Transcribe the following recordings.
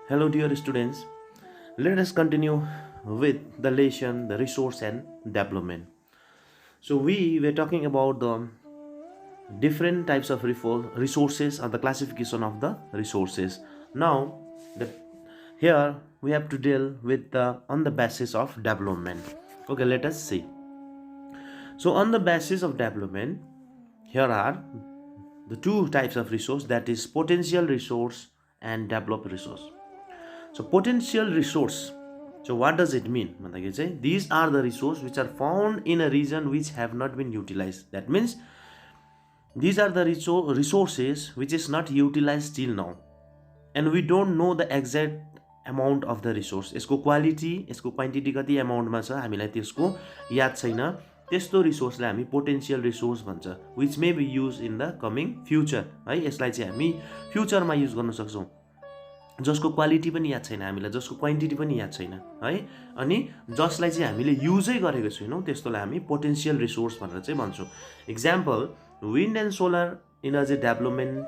Hello, dear students. Let us continue with the lesson, the resource and development. So we were talking about the different types of resources or the classification of the resources. Now, the, here we have to deal with the on the basis of development. Okay, let us see. So on the basis of development, here are the two types of resource, that is potential resource and developed resource. So potential resource. So what does it mean? These are the resources which are found in a region which have not been utilized. That means these are the resources which is not utilized till now, and we don't know the exact amount of the resource. यसको quality, यसको quantity कति अमाउन्टमा छ हामीलाई त्यसको याद छैन. त्यस्तो रिसोर्सलाई हामी पोटेन्शियल रिसोर्स भन्छ, which may be used in the coming future. है, यसलाई चाहिँ हामी फ्युचरमा युज गर्न सक्छौं, जसको क्वालिटी पनि याद छैन हामीलाई, जसको क्वान्टिटी पनि याद छैन है, अनि जसलाई चाहिँ हामीले युजै गरेको छैनौं, त्यस्तोलाई हामी पोटेन्शियल रिसोर्स भनेर चाहिँ भन्छौं. Example, wind and solar energy development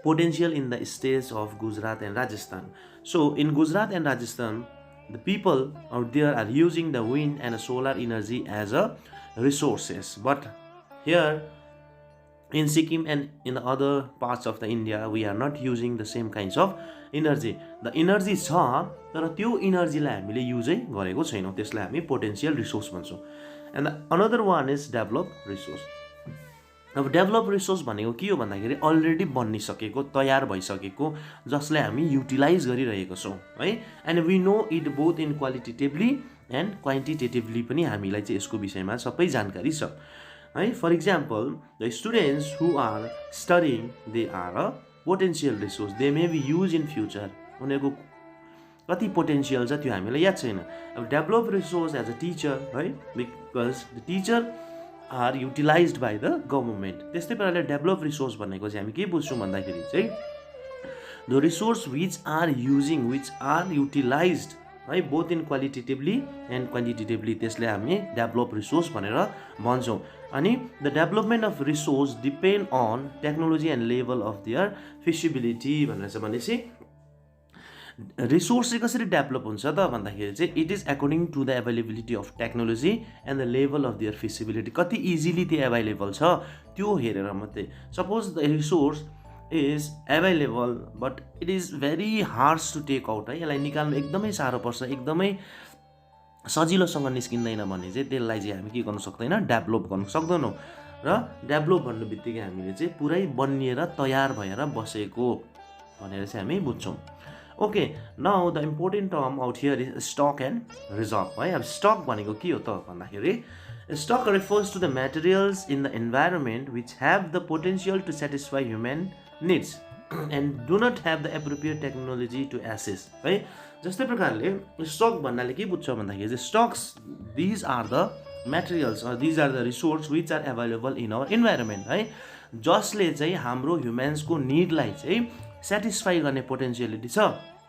potential in the states of Gujarat and Rajasthan. So in Gujarat and Rajasthan, the people out there are using the wind and solar energy as a resources, but here in Sikkim and in other parts of the India, we are not using the same kinds of energy. The energy छ तर त्यो एनर्जीलाई हामीले युजै गरेको छैनौं, त्यसलाई हामी potential resource भन्छौं. And the another one is developed resource. अब डेभलप रिसोर्स भनेको के हो भन्दाखेरि अलरेडी बनिसकेको, तयार भइसकेको, जसलाई हामी युटिलाइज गरिरहेको छौं है. And we know it both in qualitatively and quantitatively पनि हामीलाई चाहिँ यसको विषयमा सबै जानकारी छ है. For example, the students who are studying, they are a potential resource, they may be use in future. उनीहरूको कति पोटेन्शियल छ त्यो हामीलाई याद छैन. अब develop resource as a teacher है, because the teacher are utilised by the government. त्यस्तै प्रकारले डेभलप रिसोर्स भनेको चाहिँ हामी के बुझ्छौँ भन्दाखेरि चाहिँ the resource which are utilised है, both in qualitatively and quantitatively, त्यसलाई हामी डेभलप रिसोर्स भनेर भन्छौँ. अनि the development of resource depend on technology and level of their feasibility भनेर चाहिँ भनेपछि रिसोर्स चाहिँ कसरी डेभलप हुन्छ त भन्दाखेरि चाहिँ it is according to the availability of technology and the level of their feasibility. कति इजिली त्यो एभाइलेबल छ त्यो हेरेर मात्रै. Suppose the resource is available but it is very hard to take out है, यसलाई निकाल्नु एकदमै साह्रो पर्छ, एकदमै सजिलोसँग निस्किँदैन भने चाहिँ त्यसलाई चाहिँ हामी के गर्न सक्दैन, डेभलप गर्न सक्दैनौँ. र डेभलप भन्नु बित्तिकै हामीले चाहिँ पुरै बनिएर तयार भएर बसेको भनेर चाहिँ हामी बुझ्छौँ. Okay, now the important term out here is stock and reserve है. अब स्टक भनेको के हो त भन्दाखेरि stock refers to the materials in the environment which have the potential to satisfy human needs and do not have the appropriate technology to access है. जस्तै प्रकारले स्टक भन्नाले के बुझ्छ भन्दाखेरि चाहिँ stocks, these are the materials or these are the resource which are available in our environment है, जसले चाहिँ हाम्रो ह्युमन्सको निडलाई चाहिँ सेटिस्फाई गर्ने पोटेन्सियलिटी छ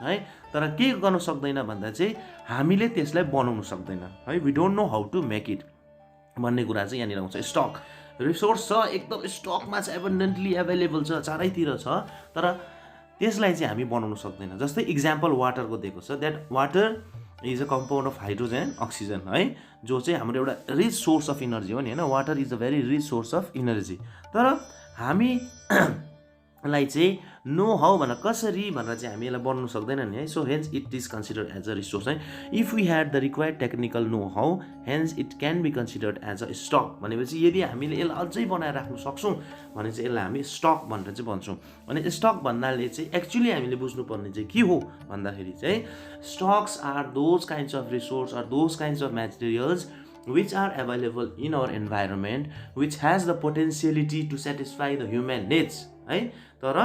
है. तर के गर्न सक्दैन भन्दा चाहिँ हामीले त्यसलाई बनाउन सक्दैन है. We don't know how to make it भन्ने कुरा चाहिँ यहाँनिर आउँछ. स्टक रिसोर्स छ, एकदम स्टकमा चाहिँ एबन्डेन्टली एभाइलेबल छ, चारैतिर छ, तर त्यसलाई चाहिँ हामी बनाउन सक्दैन. जस्तै इक्जाम्पल वाटरको दिएको छ, that water is a compound of hydrogen and oxygen है, जो चाहिँ हाम्रो एउटा रिच सोर्स अफ इनर्जी हो नि होइन. Water is a very rich source of energy. तर हामी लाई चाहिँ नो हाउ भनेर कसरी भनेर चाहिँ हामी यसलाई बनाउन सक्दैन नि है. So hence it is considered as a resource है. If we had the required technical know how, hence it can be considered as a stock. भनेपछि यदि हामीले यसलाई अझै बनाएर राख्न सक्छौँ भने चाहिँ यसलाई हामी स्टक भनेर चाहिँ भन्छौँ. अनि स्टक भन्नाले चाहिँ एक्चुअली हामीले बुझ्नुपर्ने चाहिँ के हो भन्दाखेरि चाहिँ stocks are those kinds of resource or those kinds of materials which are available in our environment which has the potentiality to satisfy the human needs है. तर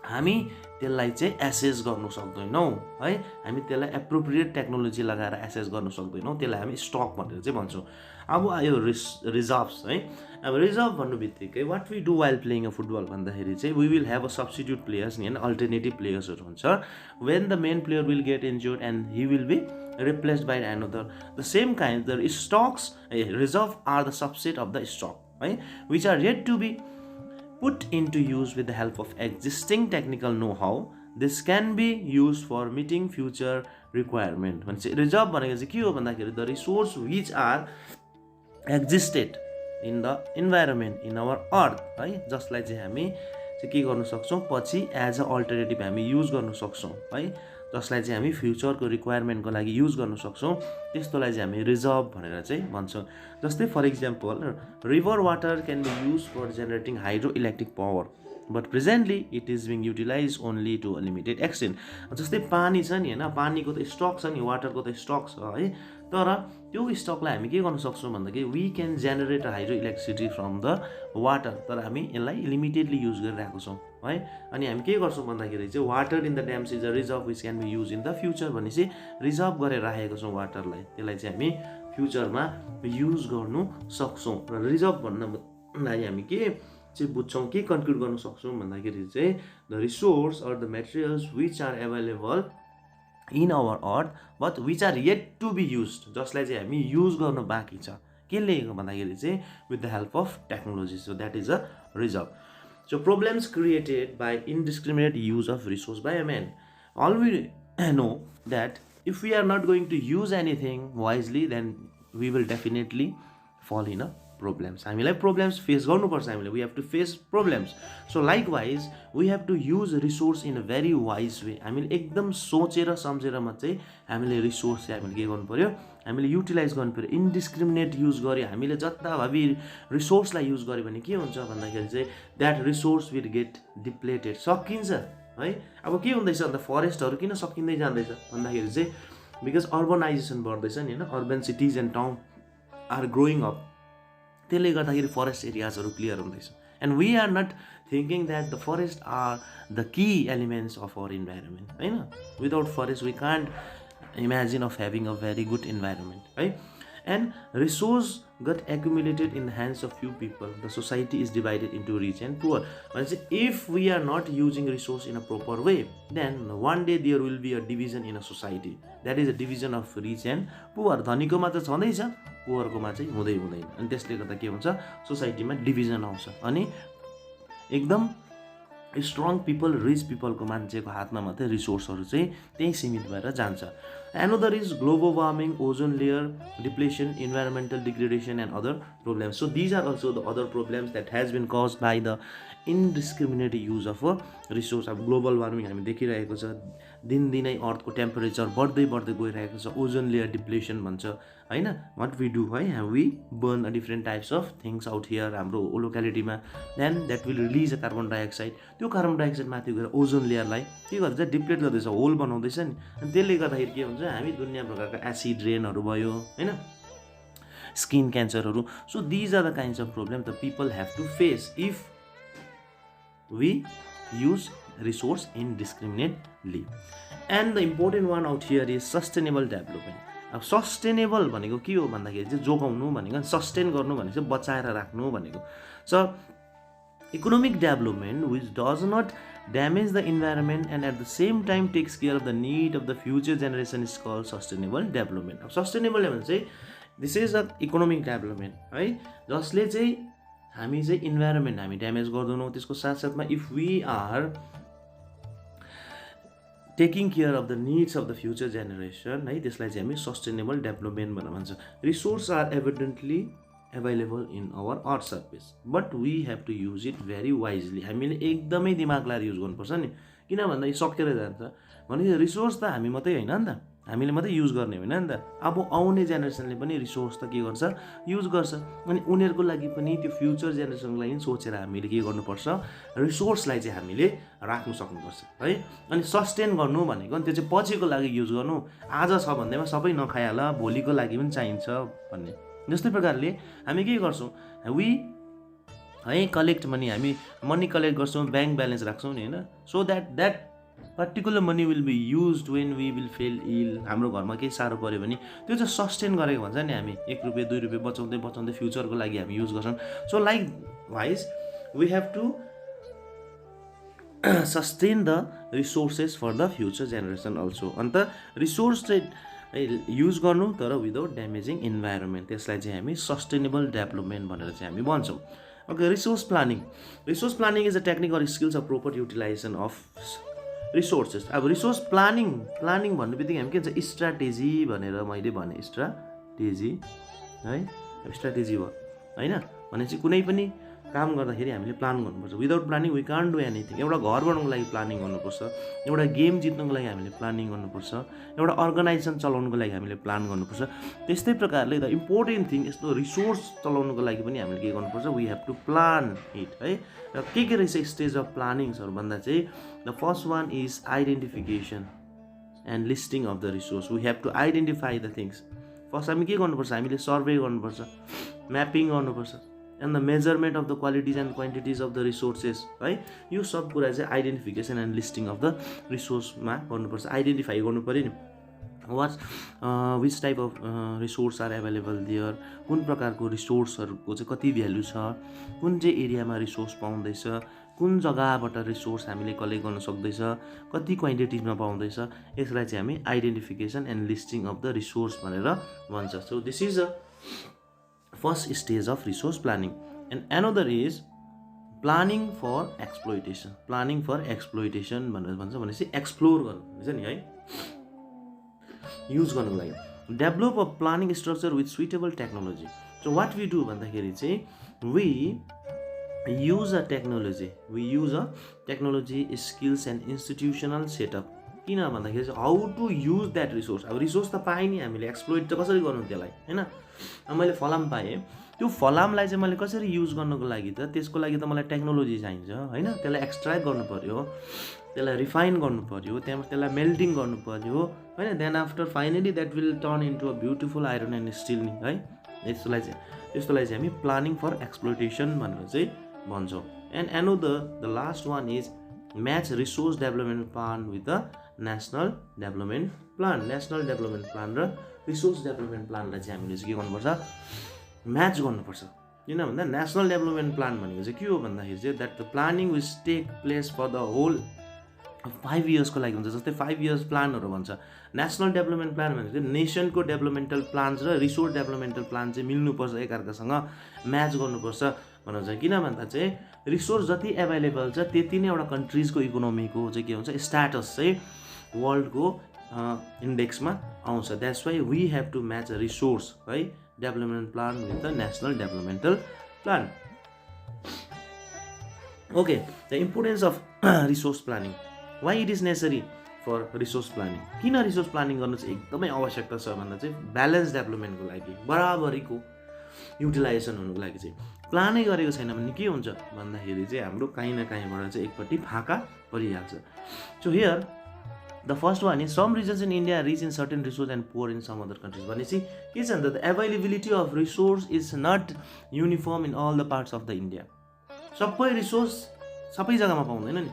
हामी त्यसलाई चाहिँ एसेस गर्न सक्दैनौँ है, हामी त्यसलाई एप्रोप्रिएट टेक्नोलोजी लगाएर एसेस गर्न सक्दैनौँ, त्यसलाई हामी स्टक भनेर चाहिँ भन्छौँ. अब आयो रिजर्भ्स है. अब रिजर्भ भन्नु बित्तिकै what we do while playing a football भन्दाखेरि चाहिँ we will have a substitute players नि होइन, अल्टरनेटिभ प्लेयर्सहरू हुन्छ. When the main player will get injured and he will be replaced by another. The same kind, the stocks, reserve are the subset of the stock. है, which are yet to be put into use with the help of existing technical know-how. This can be used for meeting future requirement. भनेपछि reserve भनेको चाहिँ के हो भन्दाखेरि the resource which are existed in the environment in our earth, है, जसलाई चाहिँ हामी चाहिँ के गर्न सक्छौँ पछि एज अ अल्टरनेटिभ हामी युज गर्न सक्छौँ, है, जसलाई चाहिँ हामी फ्युचरको रिक्वायरमेन्टको लागि युज गर्न सक्छौँ, त्यस्तोलाई चाहिँ हामी रिजर्भ भनेर चाहिँ भन्छौँ। जस्तै for example river water can be use for generating hydro electric power, but presently it is being utilize only to a limited extent. जस्तै पानी छ नि होइन, पानीको त स्टक छ नि, वाटरको त स्टक छ है, तर त्यो स्टकलाई हामी के गर्न सक्छौँ भन्दाखेरि we can generate hydro electricity from the water, तर हामी यसलाई लिमिटेडली युज गरिरहेको छौँ, है। अनि हामी के गर्छौँ भन्दाखेरि चाहिँ water in the dams is a reserve which can be use in the future भनेपछि रिजर्भ गरेर राखेको छौँ वाटरलाई, त्यसलाई चाहिँ हामी फ्युचरमा युज गर्नु सक्छौँ। र रिजर्भ भन्नलाई हामी के चाहिँ बुझ्छौँ, के कन्क्लुड गर्न सक्छौँ भन्दाखेरि चाहिँ the resource or the materials which are available in our earth but which are yet to be use, जसलाई चाहिँ हामी युज गर्नु बाँकी छ, केले भन्दाखेरि चाहिँ with the help of technology, so that is a reserve. So problems created by indiscriminate use of resource by a man. All we know that if we are not going to use anything wisely, then we will definitely fall in a problems. हामीलाई problems face गर्नुपर्छ, हामीले we have to face problems. So likewise we have to use resource in a very wise way. हामीले एकदम सोचेर सम्झेर मात्रै हामीले resource चाहिँ हामीले के गर्नु पर्यो, हामीले युटिलाइज गर्नु पर्यो। इन्डिस्क्रिमिनेट युज गर्यो, हामीले जताभावी रिसोर्सलाई युज गर्यो भने के हुन्छ भन्दाखेरि चाहिँ that resource will get depleted, सकिन्छ, है। अब के हुँदैछ अन्त फरेस्टहरू किन सकिँदै जाँदैछ भन्दाखेरि चाहिँ बिकज अर्बनाइजेसन बढ्दैछ नि होइन, urban cities and town are growing up, त्यसले गर्दाखेरि फरेस्ट एरियाजहरू क्लियर हुँदैछ। And we are not thinking that the forest are the key elements of our environment, होइन। Without forest we can't imagine of having a very good environment, है। And resource got accumulated in the hands of few people, the society is divided into rich and poor. भनेपछि if we are not using resource in a proper way then one day there will be a division in a society, that is a division of rich and poor. धनीकोमा त छँदैछ, पुवरकोमा चाहिँ हुँदैन, अनि त्यसले गर्दा के हुन्छ सोसाइटीमा डिभिजन आउँछ, अनि एकदम स्ट्रङ पिपल रिच पिपलको मान्छेको हातमा मात्रै रिसोर्सहरू चाहिँ त्यही सीमित भएर जान्छ। Another is global warming, ozone layer depletion, environmental degradation and other problems. So these are also the other problems that has been caused by the indiscriminate use of a resource. अब global warming हामी देखिरहेको छ, दिनदिनै अर्थको temperature बढ्दै बढ्दै गइरहेको छ, ओजोन लेयर डिप्लेसन भन्छ, होइन। वाट वी डु, है, we burn a different types of things out here हाम्रो लोकालिटीमा, then that will release a carbon dioxide, त्यो कार्बन डाइअक्साइड माथि गएर ओजोन लेयरलाई के गर्दैछ, डिप्लेट गर्दैछ, होल बनाउँदैछ नि, अनि त्यसले गर्दाखेरि के हुन्छ हामी दुनियाँ प्रकारका एसिड रेनहरू भयो, होइन, स्किन क्यान्सरहरू। So these are the kinds of problem the people have to face if we use resource indiscriminately. And the important one out here is sustainable development. अब सस्टेनेबल भनेको के हो भन्दाखेरि चाहिँ जोगाउनु भनेको, सस्टेन गर्नु भनेको चाहिँ बचाएर राख्नु भनेको। So economic development which does not damage the environment and at the same time takes care of the need of the future generation is called sustainable development. अब सस्टेनेबल डेभलपमेन्ट चाहिँ this is a economic development, है, जसले चाहिँ हामी चाहिँ environment हामी damage गर्दैनौँ, त्यसको साथसाथमा if we are taking care of the needs of the future generation, है, त्यसलाई चाहिँ हामी सस्टेनेबल डेभलपमेन्ट भनेर भन्छ। Resource are evidently available in our earth surface but we have to use it very wisely. हामीले एकदमै दिमाग लाएर युज गर्नुपर्छ नि, किन भन्दा यो सकेर जान्छ भने रिसोर्स त हामी मात्रै होइन नि त, हामीले मात्रै युज गर्ने होइन नि त, अब आउने जेनेरेसनले पनि रिसोर्स त के गर्छ, युज गर्छ, अनि उनीहरूको लागि पनि त्यो फ्युचर जेनेरेसनको लागि सोचेर हामीले के गर्नुपर्छ, रिसोर्सलाई चाहिँ हामीले राख्नु सक्नुपर्छ, है। अनि सस्टेन गर्नु भनेको त्यो चाहिँ पछिको लागि युज गर्नु, आज छ भन्दैमा सबै नखाइहाल, भोलिको लागि पनि चाहिन्छ भन्ने। जस्तै प्रकारले हामी के गर्छौँ, वी, है, कलेक्ट मनी, हामी मनी कलेक्ट गर्छौँ, ब्याङ्क ब्यालेन्स राख्छौँ नि, होइन, so that particular money will be use when we will fell ill, हाम्रो घरमा केही साह्रो पऱ्यो भने त्यो चाहिँ सस्टेन गरेको भन्छ नि, हामी 1 रुपियाँ 2 रुपियाँ बचाउँदै बचाउँदै फ्युचरको लागि हामी युज गर्छौँ। So likewise we have to sustain the resources for the future generation also. अन्त रिसोर्स चाहिँ है युज गर्नु तर विदाउट ड्यामेजिङ इन्भाइरोमेन्ट, त्यसलाई चाहिँ हामी सस्टेनेबल डेभलपमेन्ट भनेर चाहिँ हामी भन्छौँ। Okay, resource planning is a technique or skills of proper utilization of resources. अब रिसोर्स प्लानिङ भन्ने बित्तिकै हामी के भन्छ स्ट्राटेजी भनेर मैले भने, स्ट्राटेजी है, स्ट्राटेजी हो होइन, भनेपछि कुनै पनि काम गर्दाखेरि हामीले प्लान गर्नुपर्छ। Without planning we can't do anything. एउटा घर बनाउनुको लागि प्लानिङ गर्नुपर्छ, एउटा गेम जित्नुको लागि हामीले प्लानिङ गर्नुपर्छ, एउटा अर्गनाइजेसन चलाउनुको लागि हामीले प्लान गर्नुपर्छ। त्यस्तै प्रकारले द इम्पोर्टेन्ट थिङ यस्तो रिसोर्स चलाउनुको लागि पनि हामीले के गर्नुपर्छ, we have to plan it है। र के रहेछ स्टेज अफ प्लानिङ्सहरू भन्दा चाहिँ the first one is identification and listing of the resource. We have to identify the things. First हामी के गर्नुपर्छ, हामीले सर्वे गर्नुपर्छ, म्यापिङ गर्नुपर्छ, and the measurement of the qualities and quantities of the resources है। यो सब कुरा चाहिँ identification and listing of the रिसोर्समा गर्नुपर्छ। आइडेन्टिफाई गर्नु पऱ्यो नि, which type of resource are available there, कुन प्रकारको रिसोर्सहरूको चाहिँ कति भ्यालु छ, कुन चाहिँ एरियामा रिसोर्स पाउँदैछ, कुन जग्गाबाट रिसोर्स हामीले कलेक्ट गर्न सक्दैछ, कति क्वान्टिटिजमा पाउँदैछ, यसलाई चाहिँ हामी identification and listing of the resource भनेर भन्छ। So this is a first stage of resource planning. And another is planning for exploitation. Planning for exploitation भनेर भन्छ, भनेपछि एक्सप्लोर गर्नु हुन्छ नि है, युज गर्नुको लागि। Develop a planning structure with suitable technology. So what we do भन्दाखेरि चाहिँ we use a technology skills and institutional setup. किन भन्दाखेरि चाहिँ how to use that resource. अब रिसोर्स त पाएँ नि हामीले, एक्सप्लोइट त कसरी गर्नु त्यसलाई होइन। अब मैले फलाम पाएँ, त्यो फलामलाई चाहिँ मैले कसरी युज गर्नुको लागि त त्यसको लागि त मलाई टेक्नोलोजी चाहिन्छ होइन। त्यसलाई एक्सट्र्याक्ट गर्नु पऱ्यो, त्यसलाई रिफाइन गर्नु पऱ्यो, त्यहाँबाट त्यसलाई मेल्टिङ गर्नु पऱ्यो होइन। Then after finally that will turn into a beautiful iron and steel नि है। त्यस्तोलाई चाहिँ हामी प्लानिङ फर एक्सप्लोइटेसन भनेर चाहिँ भन्छौँ। And the last one is match resource development plan with the national development plan. National development plan र resource development प्लानलाई चाहिँ हामीले चाहिँ के गर्नुपर्छ, म्याच गर्नुपर्छ। किन भन्दा नेसनल डेभलपमेन्ट प्लान भनेको चाहिँ के हो भन्दाखेरि चाहिँ that the planning will take place for the whole 5 इयर्सको लागि हुन्छ। जस्तै 5 इयर्स प्लानहरू भन्छ। नेसनल डेभलपमेन्ट प्लान भनेको चाहिँ नेसनको डेभलपमेन्टल प्लान्स र रिसोर्स डेभलपमेन्टल प्लान चाहिँ मिल्नुपर्छ, एकअर्कासँग म्याच गर्नुपर्छ भनेर चाहिँ। किन भन्दा चाहिँ रिसोर्स जति एभाइलेबल छ त्यति नै एउटा कन्ट्रिजको इकोनोमीको चाहिँ के हुन्छ, स्ट्याटस चाहिँ वर्ल्डको इन्डेक्समा आउँछ। That's why we have to match a resource है development plan with the national developmental plan. Okay, the importance of resource planning. Why it is necessary for resource planning. किन रिसोर्स प्लानिङ गर्नु चाहिँ एकदमै आवश्यकता छ भन्दा चाहिँ ब्यालेन्स डेभलपमेन्टको लागि, बराबरीको युटिलाइजेसन हुनुको लागि चाहिँ प्लानै गरेको छैन भने के हुन्छ भन्दाखेरि चाहिँ हाम्रो काहीँ न काहीँबाट चाहिँ एकपट्टि फाका परिहाल्छ। So here the first one is some regions in India rich in certain resource and poor in some other countries. भनेपछि के छ भन्दा the availability of resource is not uniform in all the parts of the India. सबै resource सबै जग्गामा पाउँदैन नि।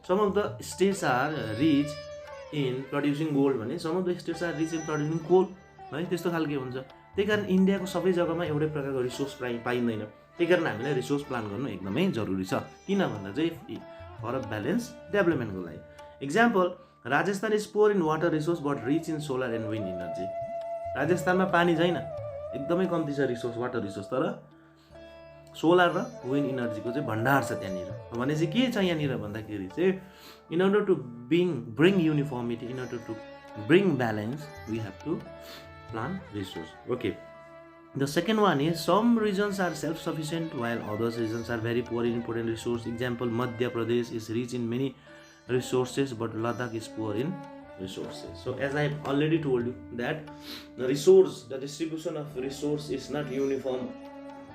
Some of the states are rich in producing gold भने some of the states are rich in producing coal है, त्यस्तो खालके हुन्छ। त्यही कारण इन्डियाको सबै जग्गामा एउटै प्रकारको रिसोर्स पाइँदैन। त्यही कारण हामीलाई रिसोर्स प्लान गर्नु एकदमै जरुरी छ। किन भन्दा चाहिँ फर अ ब्यालेन्स डेभलपमेन्टको लागि। Example, Rajasthan is poor in water resource but rich in solar and wind energy. राजस्थानमा पानी छैन, एकदमै कम्ती छ रिसोर्स, वाटर रिसोर्स, तर सोलर र विन्ड इनर्जीको चाहिँ भण्डार छ त्यहाँनिर। भनेपछि के छ यहाँनिर भन्दाखेरि चाहिँ in order to bring uniformity, in order to bring balance we have to plan resource. Okay, the second one is some regions are self sufficient while others regions are very poor in important resource. Example, Madhya Pradesh is rich in many resources but Ladakh is poor in resources. So as I have already told you that the distribution of resource is not uniform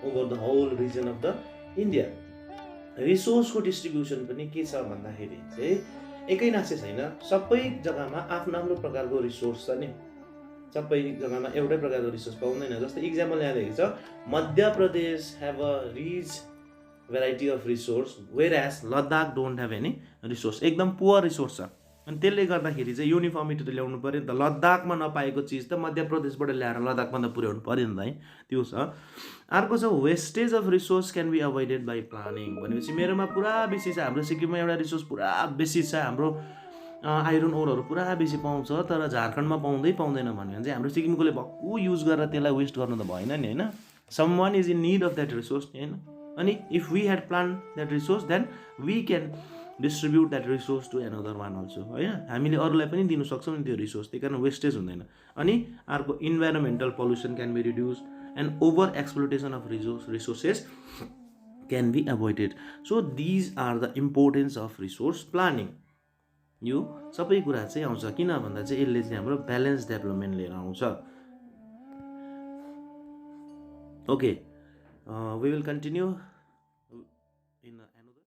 over the whole region of the India. Resource को distribution पनि के छ भन्दाखेरि चाहिँ एकै नासे छैन, सबै जग्गामा आफ्नो आफ्नो प्रकारको रिसोर्स छ नि। सबै जग्गामा एउटै प्रकारको रिसोर्स पाउँदैन। जस्तै इक्जाम्पल यहाँ दिएको छ, Madhya Pradesh have a rich variety of resource whereas Ladakh don't have any resource. एकदम पुवर रिसोर्स छ। अनि त्यसले गर्दाखेरि चाहिँ युनिफर्मिटी त ल्याउनु पऱ्यो नि त। लद्दाखमा नपाएको चिज त मध्य प्रदेशबाट ल्याएर लद्दाखमा त पुर्याउनु पऱ्यो नि त है, त्यो छ। अर्को छ wastage of resource can be avoided by planning. भनेपछि मेरोमा पुरा बेसी छ, हाम्रो सिक्किममा एउटा रिसोर्स पुरा बेसी छ, हाम्रो आइरन ओरहरू पुरा बेसी पाउँछ तर झारखण्डमा पाउँदैन भन्यो भने चाहिँ हाम्रो सिक्किमकोले भक्कु युज गरेर त्यसलाई वेस्ट गर्नु त भएन नि होइन. Someone is in need of that resource नि होइन. अनि if we had plan that resource then we can distribute that resource to another one also होइन. हामीले अरूलाई पनि दिनु सक्छौँ नि त्यो रिसोर्स, त्यही कारण वेस्टेज हुँदैन. अनि अर्को environmental pollution can be reduce and over exploitation of resources can be avoided. So these are the importance of resource planning. यो सबै कुरा चाहिँ आउँछ किन भन्दा चाहिँ यसले चाहिँ हाम्रो ब्यालेन्स डेभलपमेन्ट लिएर आउँछ. Okay, we will continue in